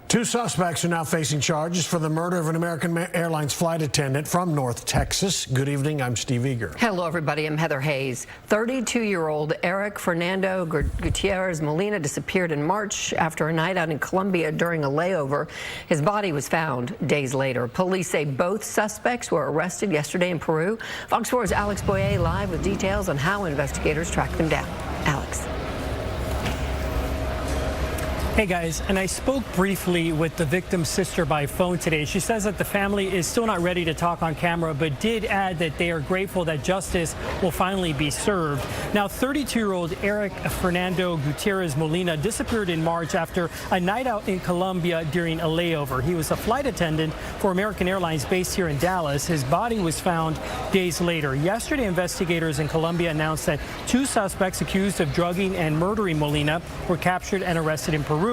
Two suspects are now facing charges for the murder of an American Airlines flight attendant from North Texas. Good evening, I'm Steve Eager. Hello, everybody. I'm Heather Hayes. 32-year-old Eric Fernando Gutierrez Molina disappeared in March after a night out in Colombia during a layover. His body was found days later. Police say both suspects were arrested yesterday in Peru. Fox 4's Alex Boyer live with details on how investigators tracked them down. Alex. Hey guys, and I spoke briefly with the victim's sister by phone today. She says that the family is still not ready to talk on camera, but did add that they are grateful that justice will finally be served. Now, 32-year-old Eric Fernando Gutierrez Molina disappeared in March after a night out in Colombia during a layover. He was a flight attendant for American Airlines based here in Dallas. His body was found days later. Yesterday, investigators in Colombia announced that two suspects accused of drugging and murdering Molina were captured and arrested in Peru.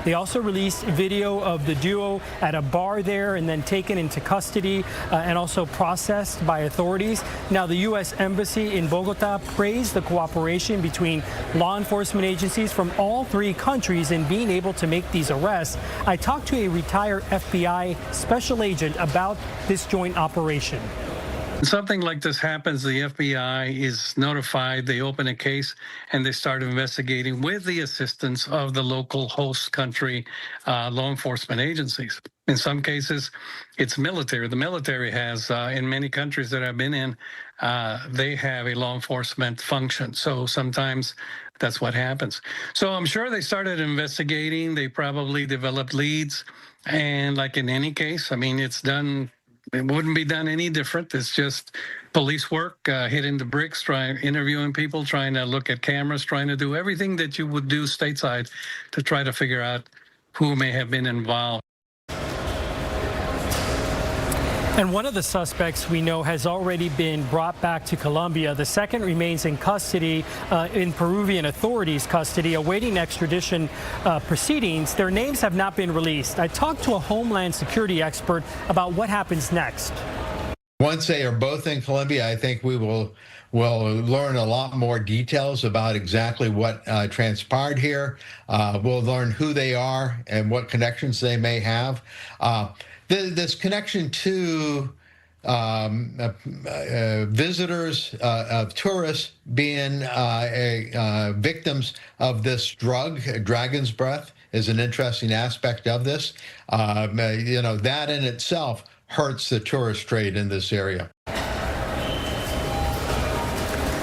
They also released video of the duo at a bar there and then taken into custody and also processed by authorities. Now, the U.S. Embassy in Bogota praised the cooperation between law enforcement agencies from all three countries in being able to make these arrests. I talked to a retired FBI special agent about this joint operation. Something like this happens, the FBI is notified, they open a case, and they start investigating with the assistance of the local host country law enforcement agencies. In some cases, it's military. The military has, in many countries that I've been in, they have a law enforcement function. So sometimes that's what happens. So I'm sure they started investigating. They probably developed leads. And like in any case, I mean, it's done. It wouldn't be done any different. It's just police work, hitting the bricks, interviewing people, trying to look at cameras, trying to do everything that you would do stateside to try to figure out who may have been involved. And one of the suspects we know has already been brought back to Colombia. The second remains in custody, in Peruvian authorities' custody, awaiting extradition proceedings. Their names have not been released. I talked to a Homeland Security expert about what happens next. Once they are both in Colombia, I think we will learn a lot more details about exactly what transpired here. We'll learn who they are and what connections they may have. This connection to visitors, of tourists being victims of this drug, dragon's breath, is an interesting aspect of this. You know, that in itself hurts the tourist trade in this area.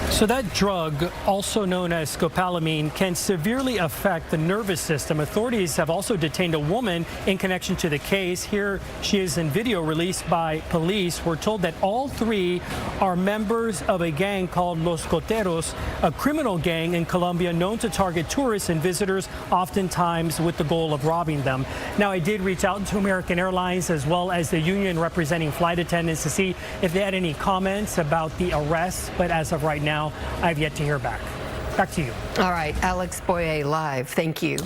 So that drug, also known as scopolamine, can severely affect the nervous system. Authorities have also detained a woman in connection to the case. Here she is in video released by police. We're told that all three are members of a gang called Los Coteros, a criminal gang in Colombia known to target tourists and visitors, oftentimes with the goal of robbing them. Now, I did reach out to American Airlines as well as the union representing flight attendants to see if they had any comments about the arrests, but as of right now, I've yet to hear back. Back to you. All right, Alex Boyer live. Thank you.